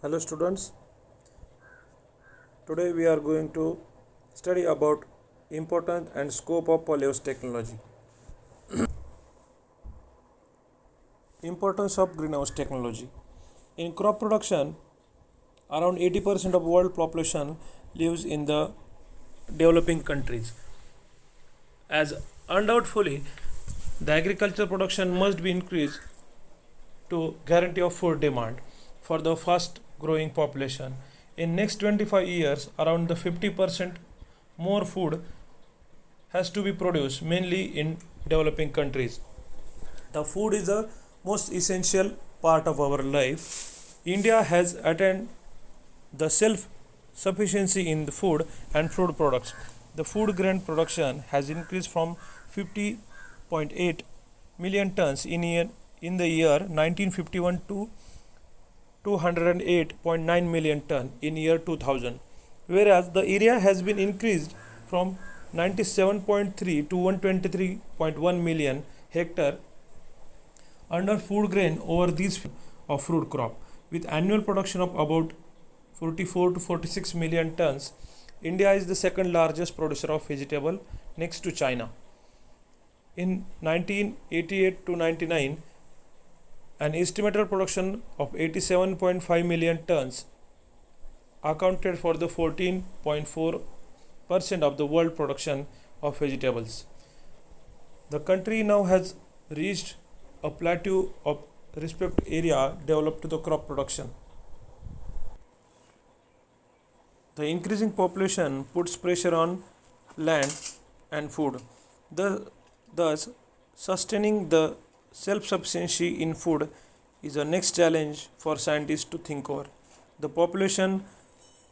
Hello students, today we are going to study about importance and scope of Polyhouse technology. Importance of greenhouse technology. In crop production, around 80% of world population lives in the developing countries. As undoubtedly, the agriculture production must be increased to guarantee of food demand for the fast growing population. In next 25 years, around the 50% more food has to be produced mainly in developing countries. The food is the most essential part of our life. India has attained the self sufficiency in the food and food products. The food grain production has increased from 50.8 million tons in the year 1951 to 208.9 million ton in year 2000, whereas the area has been increased from 97.3 to 123.1 million hectare under food grain over these of fruit crop. With annual production of about 44 to 46 million tons, India is the second largest producer of vegetable next to China. In 1988 to 99, an estimated production of 87.5 million tons accounted for the 14.4% of the world production of vegetables. The country now has reached a plateau of respect area developed to the crop production. The increasing population puts pressure on land and food. Thus, sustaining the self-sufficiency in food is the next challenge for scientists to think over. The population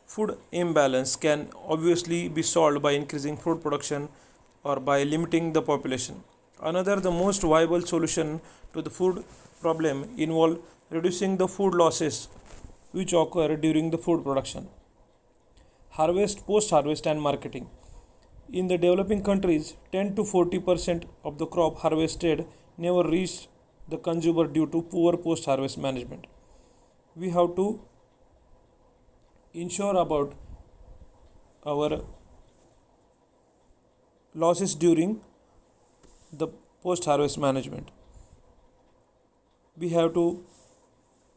food imbalance can obviously be solved by increasing food production or by limiting the population. Another, the most viable solution to the food problem involve reducing the food losses which occur during the food production. Harvest, post-harvest and marketing. In the developing countries, 10 to 40% of the crop harvested never reach the consumer due to poor post-harvest management. We have to ensure about our losses during the post-harvest management. We have to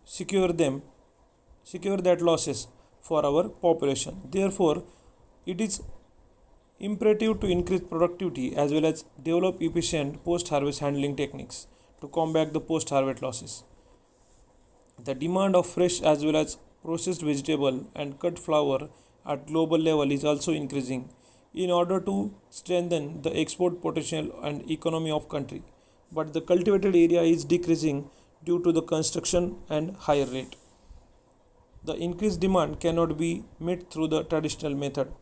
secure that losses for our population. Therefore, it is imperative to increase productivity as well as develop efficient post-harvest handling techniques to combat the post-harvest losses. The demand of fresh as well as processed vegetable and cut flour at global level is also increasing in order to strengthen the export potential and economy of country. But the cultivated area is decreasing due to the construction and higher rate. The increased demand cannot be met through the traditional method.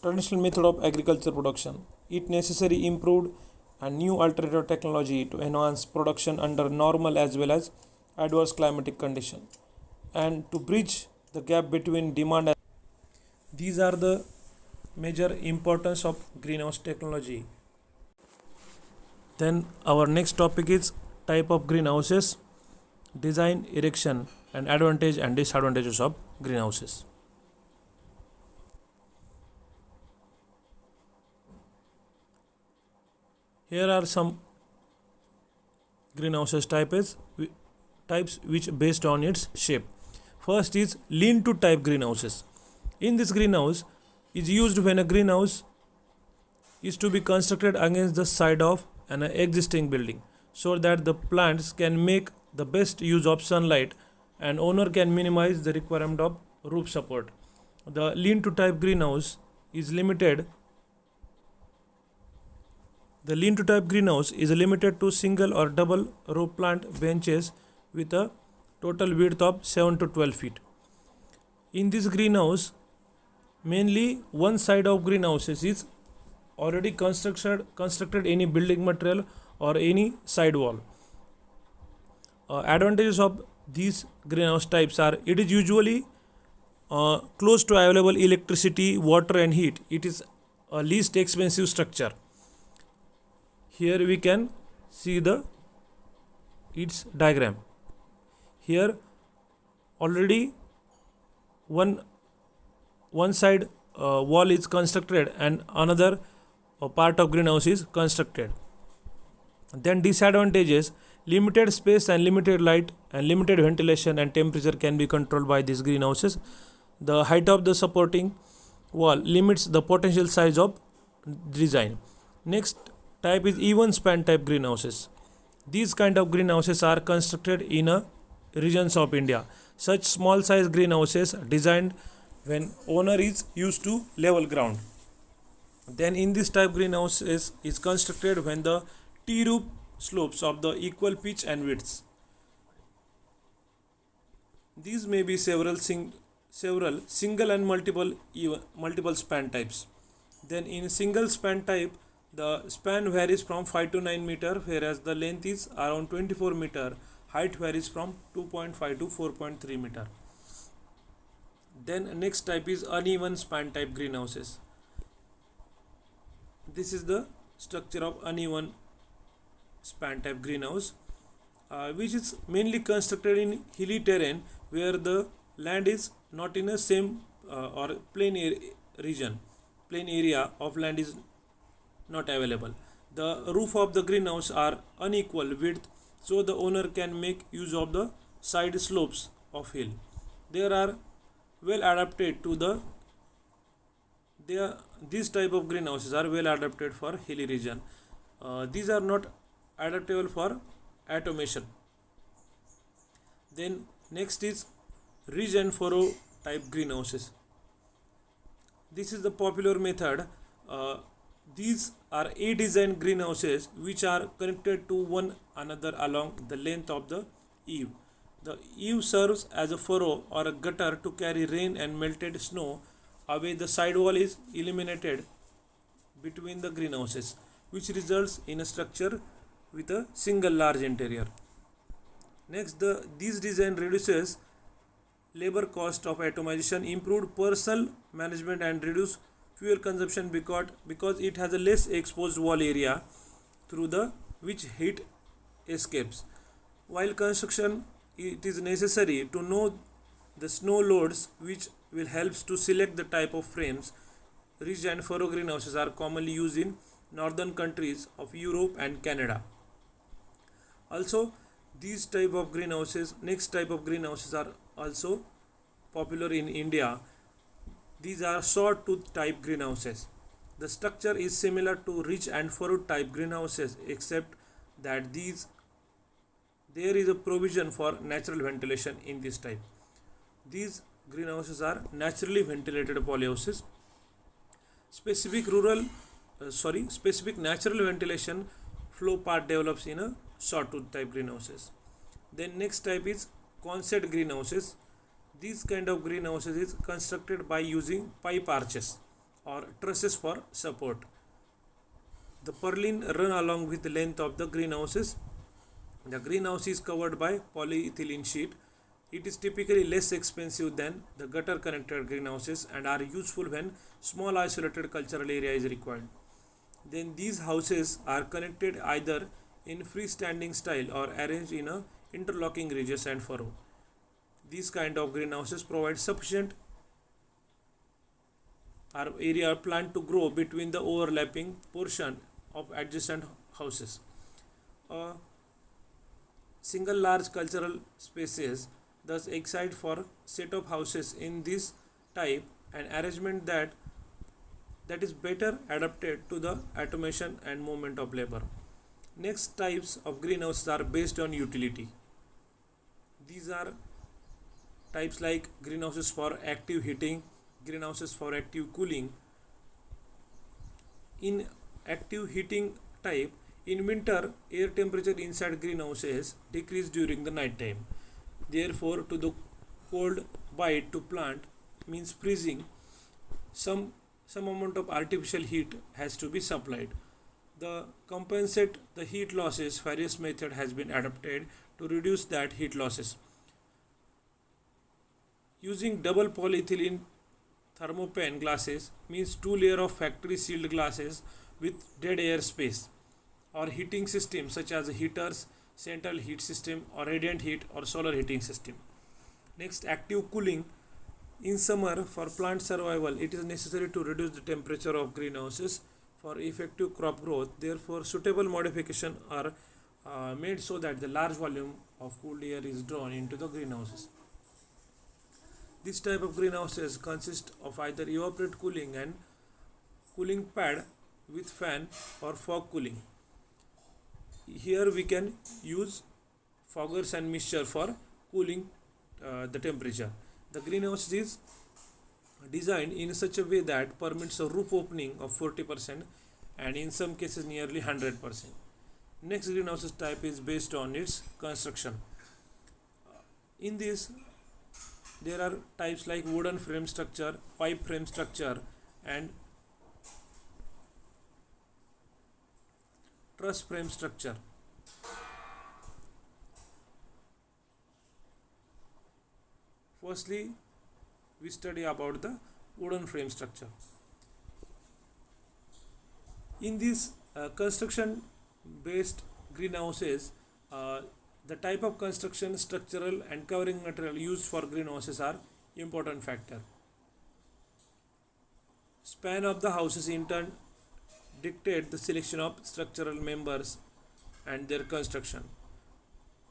Traditional method of agriculture production. It necessary improved and new alternative technology to enhance production under normal as well as adverse climatic condition and to bridge the gap between demand and these are the major importance of greenhouse technology. Then our next topic is type of greenhouses, design, erection and advantage and disadvantages of greenhouses. Here are some greenhouses types which based on its shape. First is lean-to type greenhouses. In this greenhouse is used when a greenhouse is to be constructed against the side of an existing building so that the plants can make the best use of sunlight and owner can minimize the requirement of roof support. The lean-to type greenhouse is limited. The lean-to type greenhouse is limited to single or double row plant benches with a total width of 7 to 12 feet. In this greenhouse, mainly one side of greenhouses is already constructed any building material or any side wall. Advantages of these greenhouse types are it is usually close to available electricity, water and heat. It is a least expensive structure. Here we can see the its diagram. Here already one one side wall is constructed and another part of greenhouse is constructed. Then disadvantages: limited space and limited light and limited ventilation and temperature can be controlled by these greenhouses. The height of the supporting wall limits the potential size of design. Next type is even span type greenhouses. These kind of greenhouses are constructed in a regions of India. Such small size greenhouses designed when owner is used to level ground. Then in this type greenhouse is constructed when the T roof slopes of the equal pitch and widths. These may be several single and multiple span types. Then in single span type, the span varies from 5 to 9 meter, whereas the length is around 24 meter. Height varies from 2.5 to 4.3 meter. Then next type is uneven span type greenhouses. This is the structure of uneven span type greenhouse, which is mainly constructed in hilly terrain where the land is not in a same or plain area of land is not available. The roof of the greenhouse are unequal width, so the owner can make use of the side slopes of hill. They are well adapted to these type of greenhouses are well adapted for hilly region. These are not adaptable for automation. Then next is ridge and furrow type greenhouses. This is the popular method. These are A design greenhouses which are connected to one another along the length of the eave. The eave serves as a furrow or a gutter to carry rain and melted snow away. The side wall is eliminated between the greenhouses, which results in a structure with a single large interior. Next, this design reduces labor cost of atomization, improved personal management and reduce fuel consumption because it has a less exposed wall area through the which heat escapes. While construction, it is necessary to know the snow loads, which will help to select the type of frames. Ridge and furrow greenhouses are commonly used in northern countries of Europe and Canada. Also, next type of greenhouses are also popular in India. These are sawtooth type greenhouses. The structure is similar to ridge and furrow type greenhouses, except that there is a provision for natural ventilation in this type. These greenhouses are naturally ventilated polyhouses. Specific natural ventilation flow part develops in a sawtooth type greenhouses. Then next type is concept greenhouses. These kind of greenhouses is constructed by using pipe arches or trusses for support. The purlin run along with the length of the greenhouses. The greenhouse is covered by polyethylene sheet. It is typically less expensive than the gutter connected greenhouses and are useful when small isolated cultural area is required. Then these houses are connected either in freestanding style or arranged in a interlocking ridges and furrow. These kind of greenhouses provide sufficient area plant to grow between the overlapping portion of adjacent houses. Single large cultural spaces thus excite for set of houses in this type, an arrangement that is better adapted to the automation and movement of labor. Next types of greenhouses are based on utility. These are types like greenhouses for active heating, greenhouses for active cooling. In active heating type, in winter, air temperature inside greenhouses decrease during the night time. Therefore, to the cold bite to plant means freezing, some amount of artificial heat has to be supplied. The compensate the heat losses, various method has been adapted to reduce that heat losses. Using double polyethylene thermopane glasses means two layer of factory sealed glasses with dead air space, or heating systems such as heaters, central heat system or radiant heat or solar heating system. Next, active cooling. In summer, for plant survival, it is necessary to reduce the temperature of greenhouses for effective crop growth. Therefore, suitable modifications are made so that the large volume of cool air is drawn into the greenhouses. This type of greenhouses consist of either evaporate cooling and cooling pad with fan or fog cooling. Here we can use foggers and mixture for cooling the temperature. The greenhouse is designed in such a way that permits a roof opening of 40% and in some cases nearly 100%. Next greenhouse type is based on its construction. In this, there are types like wooden frame structure, pipe frame structure, and truss frame structure. Firstly, we study about the wooden frame structure. In these construction based greenhouses, the type of construction, structural and covering material used for greenhouses are important factor. Span of the houses in turn dictate the selection of structural members and their construction.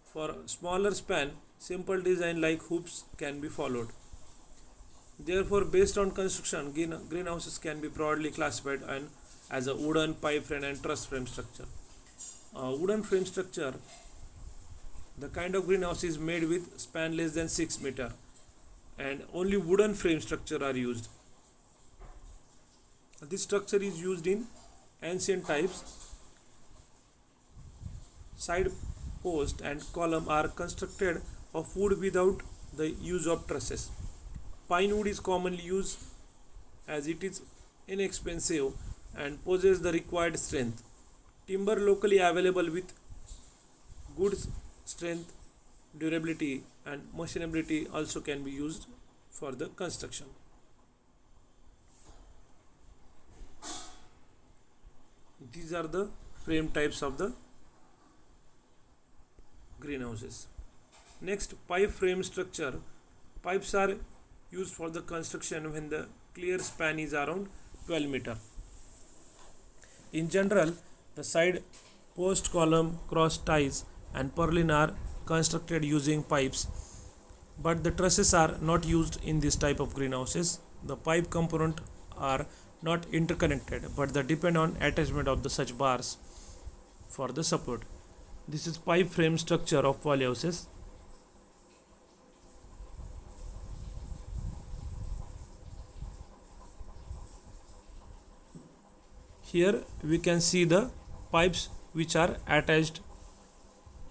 For smaller span, simple design like hoops can be followed. Therefore, based on construction, greenhouses can be broadly classified as a wooden, pipe frame and truss frame structure. Wooden frame structure, the kind of greenhouse is made with span less than 6 meter and only wooden frame structure are used. This structure is used in ancient types. Side post and column are constructed of wood without the use of trusses. Pine wood is commonly used as it is inexpensive and possesses the required strength. Timber locally available with good strength, durability and machinability also can be used for the construction. These are the frame types of the greenhouses. Next, pipe frame structure. Pipes are used for the construction when the clear span is around 12 meter. In general, the side post, column, cross ties and purlin are constructed using pipes, but the trusses are not used in this type of greenhouses. The pipe component are not interconnected, but they depend on attachment of the such bars for the support. This is pipe frame structure of polyhouses. Here we can see the pipes which are attached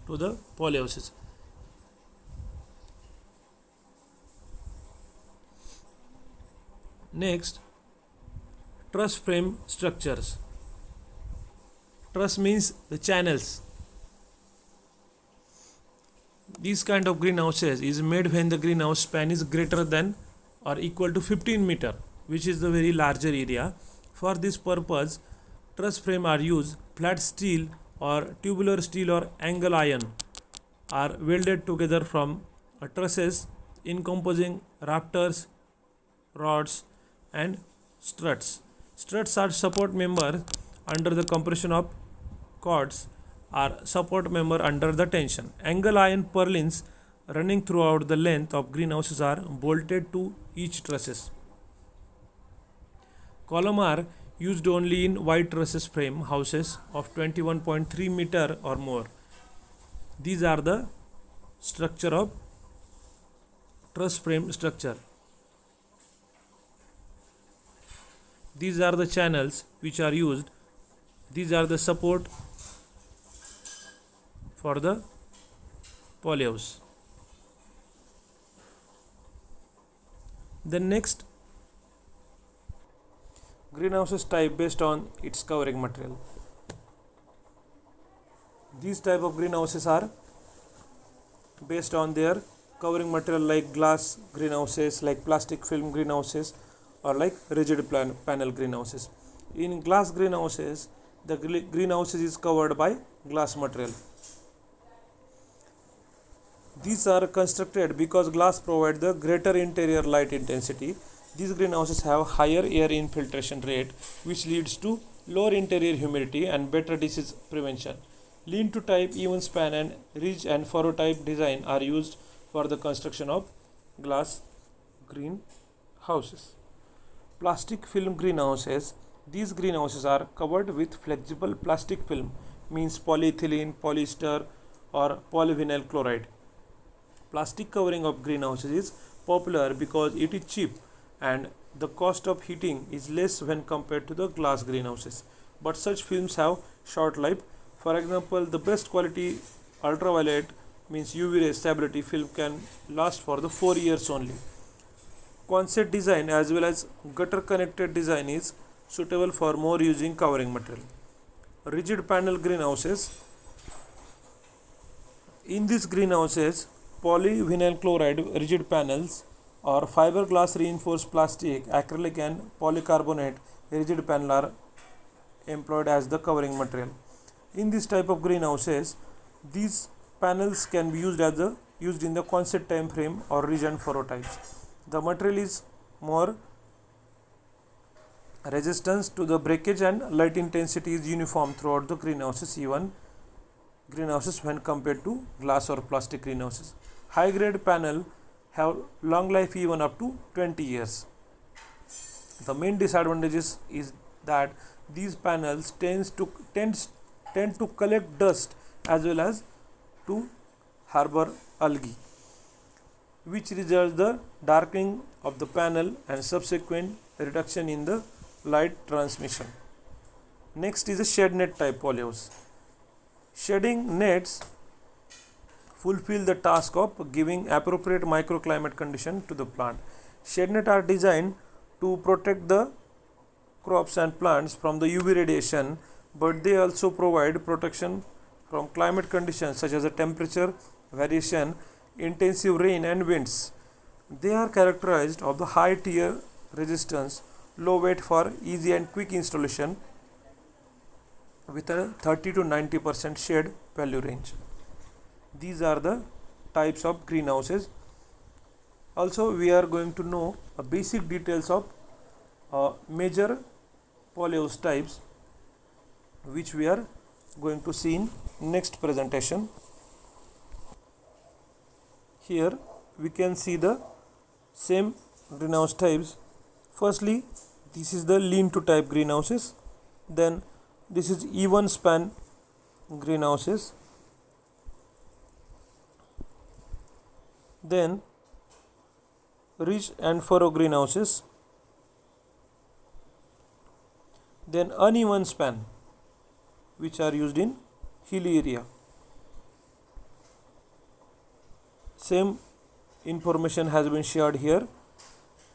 to the polyhouses. Next, truss frame structures. Truss means the channels. These kind of greenhouses is made when the greenhouse span is greater than or equal to 15 meter, which is the very larger area. For this purpose, truss frame are used. Flat steel or tubular steel or angle iron are welded together from trusses encompassing rafters, rods and struts. Struts are support member under the compression of cords are support member under the tension. Angle iron purlins running throughout the length of greenhouses are bolted to each trusses. Column are used only in wide trusses frame houses of 21.3 meter or more. These are the structure of truss frame structure. These are the channels which are used. These are the support for the polyhouse. The next, greenhouses type based on its covering material. These type of greenhouses are based on their covering material like glass greenhouses, like plastic film greenhouses, or like rigid panel greenhouses. In glass greenhouses, the greenhouses is covered by glass material. These are constructed because glass provides the greater interior light intensity. These greenhouses have higher air infiltration rate, which leads to lower interior humidity and better disease prevention. Lean-to type, even span, and ridge and furrow type design are used for the construction of glass greenhouses. Plastic film greenhouses. These greenhouses are covered with flexible plastic film, means polyethylene, polyester, or polyvinyl chloride. Plastic covering of greenhouses is popular because it is cheap and the cost of heating is less when compared to the glass greenhouses. But such films have short life. For example, the best quality ultraviolet means UV ray stability film can last for the 4 years only. Concept design as well as gutter connected design is suitable for more using covering material. Rigid panel greenhouses. In these greenhouses, polyvinyl chloride rigid panels or fiberglass reinforced plastic, acrylic and polycarbonate rigid panel are employed as the covering material. In this type of greenhouses, these panels can be used in the concept time frame or ridge and furrow types. The material is more resistance to the breakage and light intensity is uniform throughout the greenhouses, even greenhouses when compared to glass or plastic greenhouses. High grade panel have long life even up to 20 years. The main disadvantages is that these panels tend to collect dust as well as to harbor algae, which results the darkening of the panel and subsequent reduction in the light transmission. Next is a shed net type polyhouse. Shading nets fulfill the task of giving appropriate microclimate condition to the plant. Shade net are designed to protect the crops and plants from the UV radiation, but they also provide protection from climate conditions such as the temperature variation, intensive rain and winds. They are characterized of the high tear resistance, low weight for easy and quick installation with a 30 to 90% shade value range. These are the types of greenhouses. Also, we are going to know basic details of major polyhouse types, which we are going to see in next presentation. Here we can see the same greenhouse types. Firstly, this is the lean-to type greenhouses. Then this is even span greenhouses. Then ridge and furrow greenhouses. Then uneven span, which are used in hilly area. Same information has been shared here.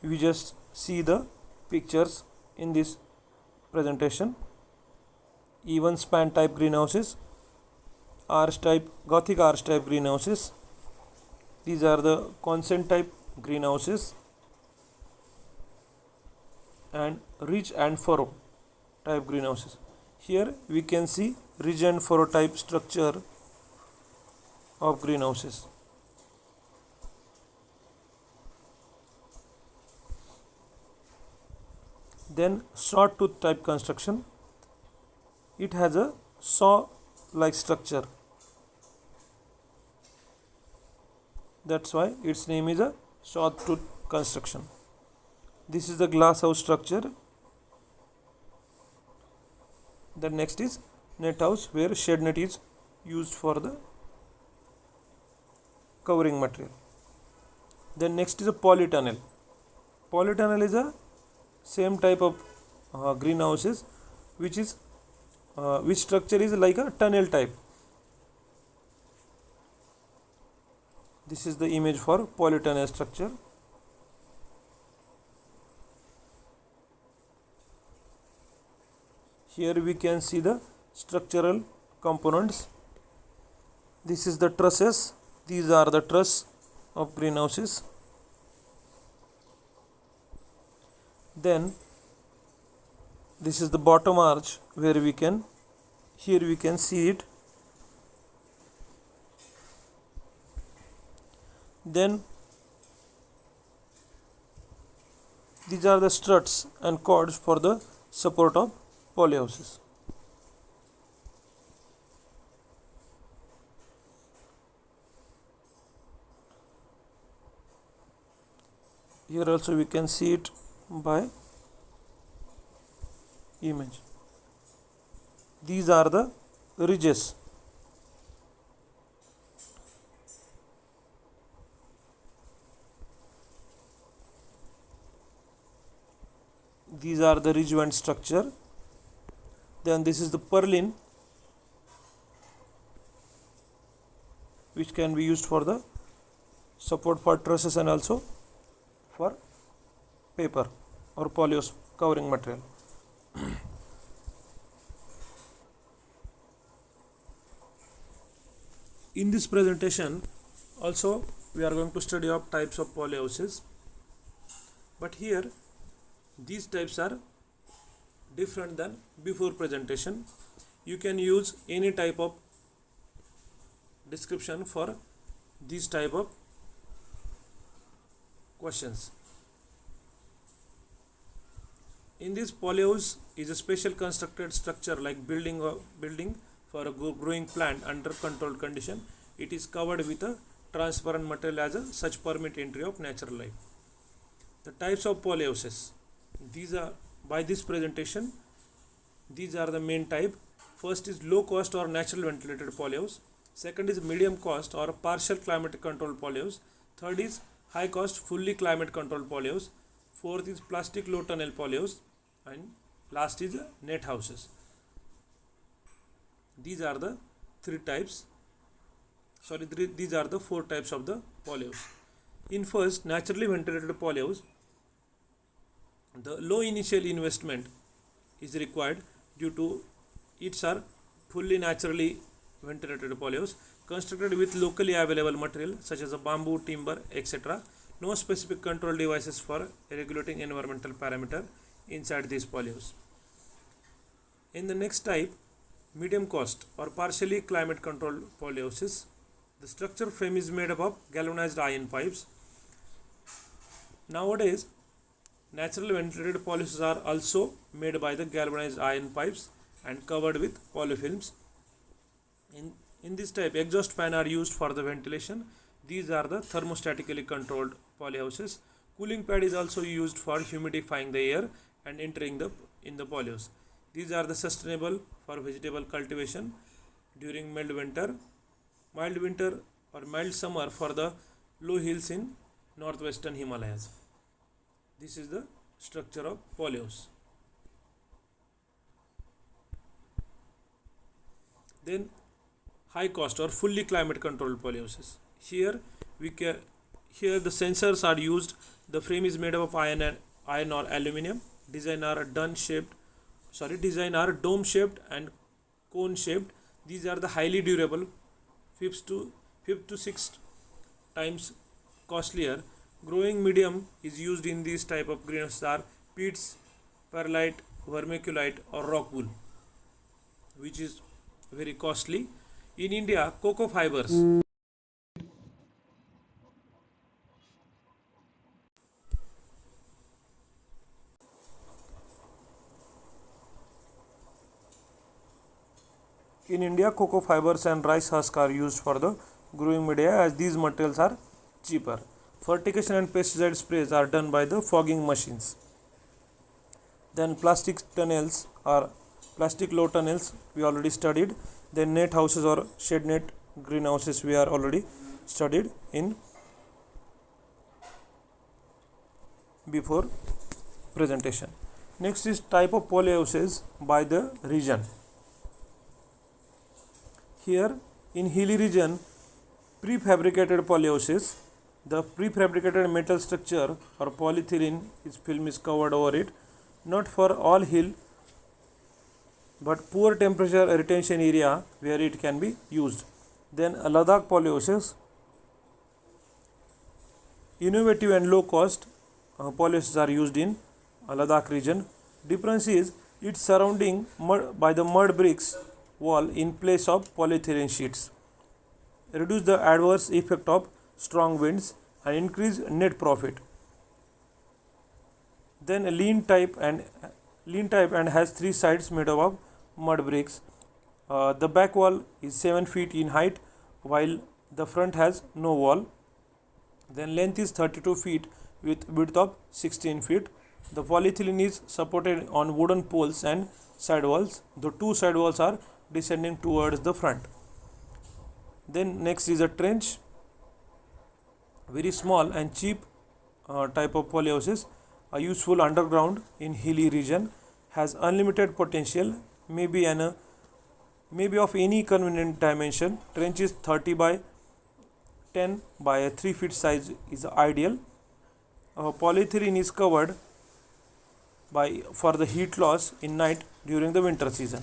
We just see the pictures in this presentation. Even span type greenhouses, arch type, Gothic arch type greenhouses. These are the consent type greenhouses, and ridge and furrow type greenhouses. Here we can see ridge and furrow type structure of greenhouses. Then short tooth type construction. It has a saw like structure. That's why its name is a short tooth construction. This is the glass house structure. The next is net house, where shed net is used for the covering material. Then next is a polytunnel. Polytunnel is a same type of greenhouses, which structure is like a tunnel type. This is the image for polytunnel structure. Here we can see the structural components. This is the trusses. These are the truss of greenhouses. Then this is the bottom arch, where we can see it. Then these are the struts and cords for the support of polyhouses. Here also we can see it by image. These are the ridges. These are the ridge vent structure. Then this is the purlin, which can be used for the support for trusses and also for paper or polyhouse covering material. In this presentation also we are going to study of types of polyhouses, but here these types are different than before presentation. You can use any type of description for these type of questions. In this, polyhouse is a special constructed structure like building for a growing plant under controlled condition. It is covered with a transparent material as a such permit entry of natural light. The types of polyhouses. These are by this presentation. These are the main type. First is low cost or natural ventilated polyhouse. Second is medium cost or partial climate controlled polyhouse. Third is high cost fully climate controlled polyhouse. Fourth is plastic low tunnel polyhouse, and last is net houses. These are the these are the four types of the polyhouse. In first, naturally ventilated polyhouse, the low initial investment is required due to its are fully naturally ventilated polyhouse constructed with locally available material such as a bamboo, timber, etc. No specific control devices for regulating environmental parameter inside this polyhouse. In the next type, medium cost or partially climate controlled polyhouses, the structure frame is made up of galvanized iron pipes. Nowadays, natural ventilated polyhouses are also made by the galvanized iron pipes and covered with polyfilms. In this type, exhaust fan are used for the ventilation. These are the thermostatically controlled polyhouses. Cooling pad is also used for humidifying the air and entering in the polyhouse. These are the sustainable for vegetable cultivation during mild winter or mild summer for the low hills in northwestern Himalayas. This is the structure of polyhouse. Then high cost or fully climate controlled polyhouses. Here the sensors are used. The frame is made up of iron or aluminum. Design are dome shaped and cone shaped. These are the highly durable, 5 to 6 times costlier. Growing medium is used in these type of greenhouses are peats, perlite, vermiculite or rock wool, which is very costly. In India, cocoa fibers. In India, cocoa fibers and rice husk are used for the growing media as these materials are cheaper. Fertigation and pesticide sprays are done by the fogging machines. Then plastic low tunnels we already studied. Then net houses or shed net greenhouses we are already studied in before presentation. Next is type of polyhouses by the region. Here in hilly region, prefabricated polyhouses, the prefabricated metal structure or polyethylene film is covered over it, not for all hill but poor temperature retention area where it can be used. Then Ladakh polyhouses, innovative and low cost polyhouses are used in Ladakh region. Difference is its surrounding by the mud bricks wall in place of polyethylene sheets. Reduce the adverse effect of strong winds. and increase net profit. Then a lean type and has three sides made up of mud bricks. The back wall is 7 feet in height, while the front has no wall. Then length is 32 feet with width of 16 feet. The polyethylene is supported on wooden poles and side walls. The two side walls are descending towards the front. Then next is a trench, very small and cheap type of polyhouses, are useful underground in hilly region, has unlimited potential, maybe of any convenient dimension. Trench is 30 by 10 by a 3 feet size is ideal. Polyethylene is covered for the heat loss in night during the winter season.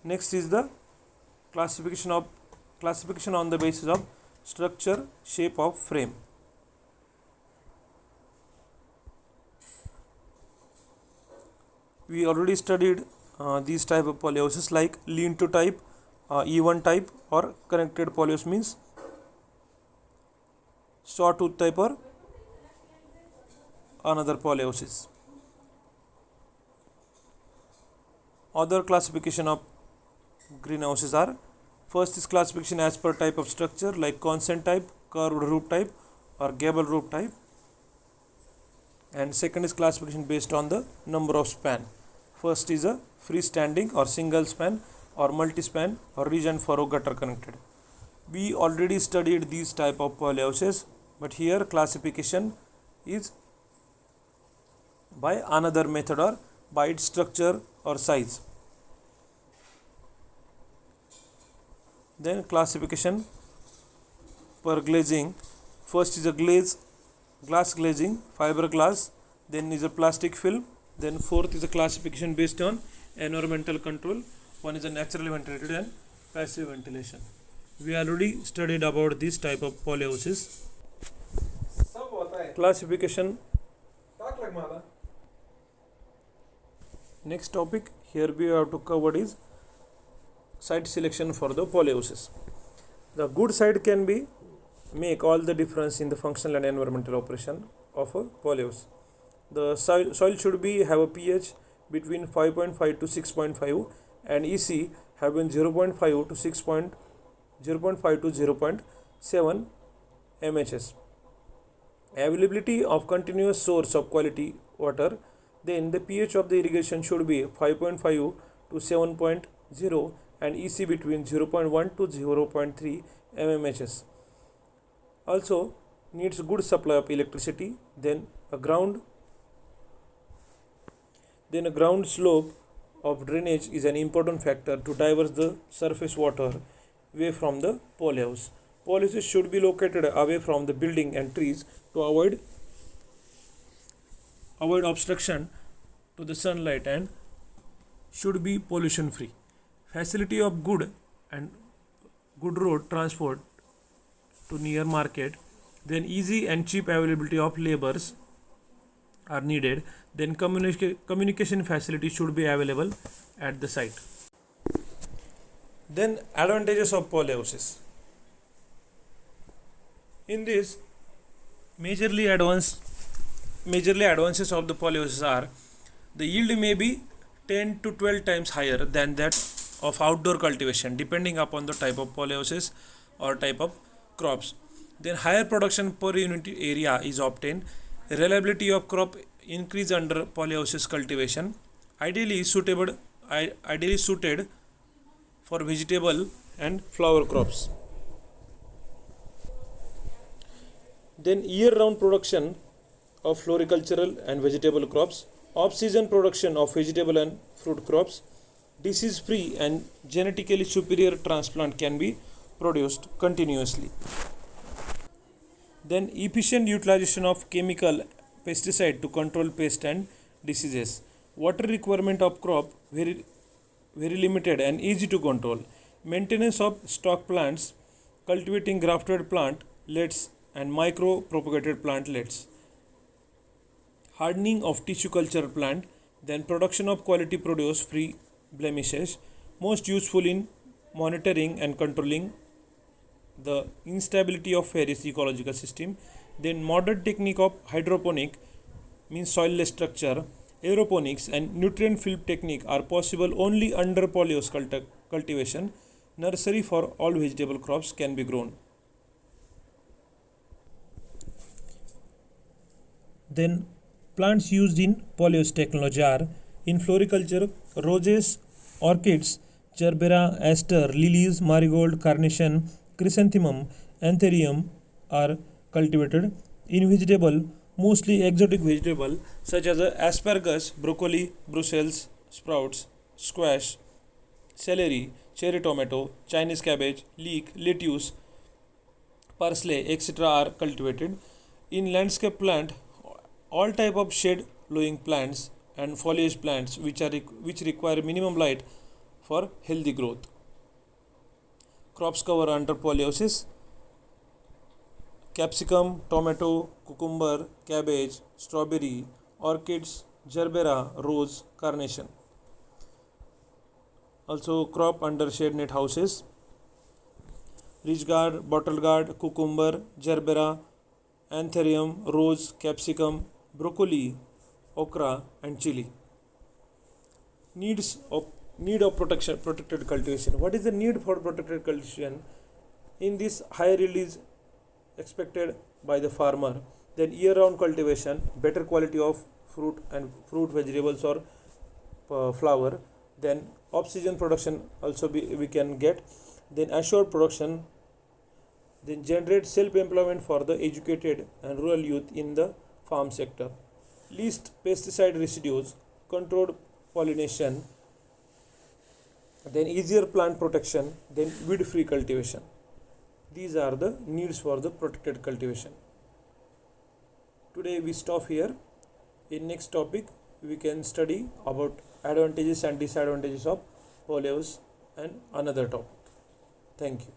Next is the classification on the basis of structure, shape of frame. We already studied these type of polyhouses like lean-to type, E1 type, or connected polyhouse means sawtooth type or another polyhouses. Other classification of greenhouses are: first is classification as per type of structure like consent type, curved roof type, or gable roof type. And second is classification based on the number of span. First is a freestanding or single span or multi-span or ridge and furrow gutter connected. We already studied these type of polyhouses, but here classification is by another method or by its structure or size. Then classification per glazing. First is a glass glazing, fiberglass, then is a plastic film. Then fourth is a classification based on environmental control. One is a naturally ventilated and passive ventilation. We already studied about this type of polyhouses. Classification. Next topic here we have to cover is site selection for the polyhouses. The good site can be make all the difference in the functional and environmental operation of a polyhouse. The soil should have a pH between 5.5 to 6.5 and EC having 0.5 to 0.5 to 0.7 mHs. Availability of continuous source of quality water. Then the pH of the irrigation should be 5.5 to 7.0 and EC between 0.1 to 0.3 mmHs. Also needs good supply of electricity. Then a ground slope of drainage is an important factor to divert the surface water away from the polyhouse. Polyhouses should be located away from the building and trees to avoid obstruction to the sunlight and should be pollution free. Facility of good road transport to near market. Then easy and cheap availability of laborers are needed. Then communication facility should be available at the site. Then advantages of polyhouses. In this, majorly advances of the polyhouses are: the yield may be 10 to 12 times higher than that of outdoor cultivation depending upon the type of polyhouses or type of crops. Then higher production per unit area is obtained. Reliability of crop increase under polyhouses cultivation. Ideally suited for vegetable and flower crops. Then year-round production of floricultural and vegetable crops. Off-season production of vegetable and fruit crops. Disease-free and genetically superior transplant can be produced continuously. Then efficient utilization of chemical pesticide to control pest and diseases. Water requirement of crop very limited and easy to control. Maintenance of stock plants, cultivating grafted plantlets and micro propagated plantlets. Hardening of tissue culture plant. Then production of quality produce free blemishes, most useful in monitoring and controlling the instability of various ecological system. Then modern technique of hydroponic means soilless structure, aeroponics and nutrient filled technique are possible only under polyhouse cultivation. Nursery for all vegetable crops can be grown. Then plants used in polyhouse technology are in floriculture roses, orchids, gerbera, aster, lilies, marigold, carnation, chrysanthemum, anthurium are cultivated. In vegetable, mostly exotic vegetable such as asparagus, broccoli, Brussels sprouts, squash, celery, cherry tomato, Chinese cabbage, leek, lettuce, parsley, etc. are cultivated. In landscape plant, all type of shade loving plants and foliage plants which require minimum light for healthy growth. Crops cover under polyhouse: capsicum, tomato, cucumber, cabbage, strawberry, orchids, gerbera, rose, carnation. Also crop under shade net houses: ridge guard, bottle guard, cucumber, gerbera, anthurium, rose, capsicum, broccoli, okra and chili. Need of protection protected cultivation. What is the need for protected cultivation? In this higher yield is expected by the farmer, then year round cultivation, better quality of fruit vegetables or flower, then off season production also we can get, then assured production, then generate self employment for the educated and rural youth in the farm sector, least pesticide residues, controlled pollination, then easier plant protection, then weed free cultivation. These are the needs for the protected cultivation. Today we stop here. In next topic we can study about advantages and disadvantages of polyhouse and another topic. Thank you.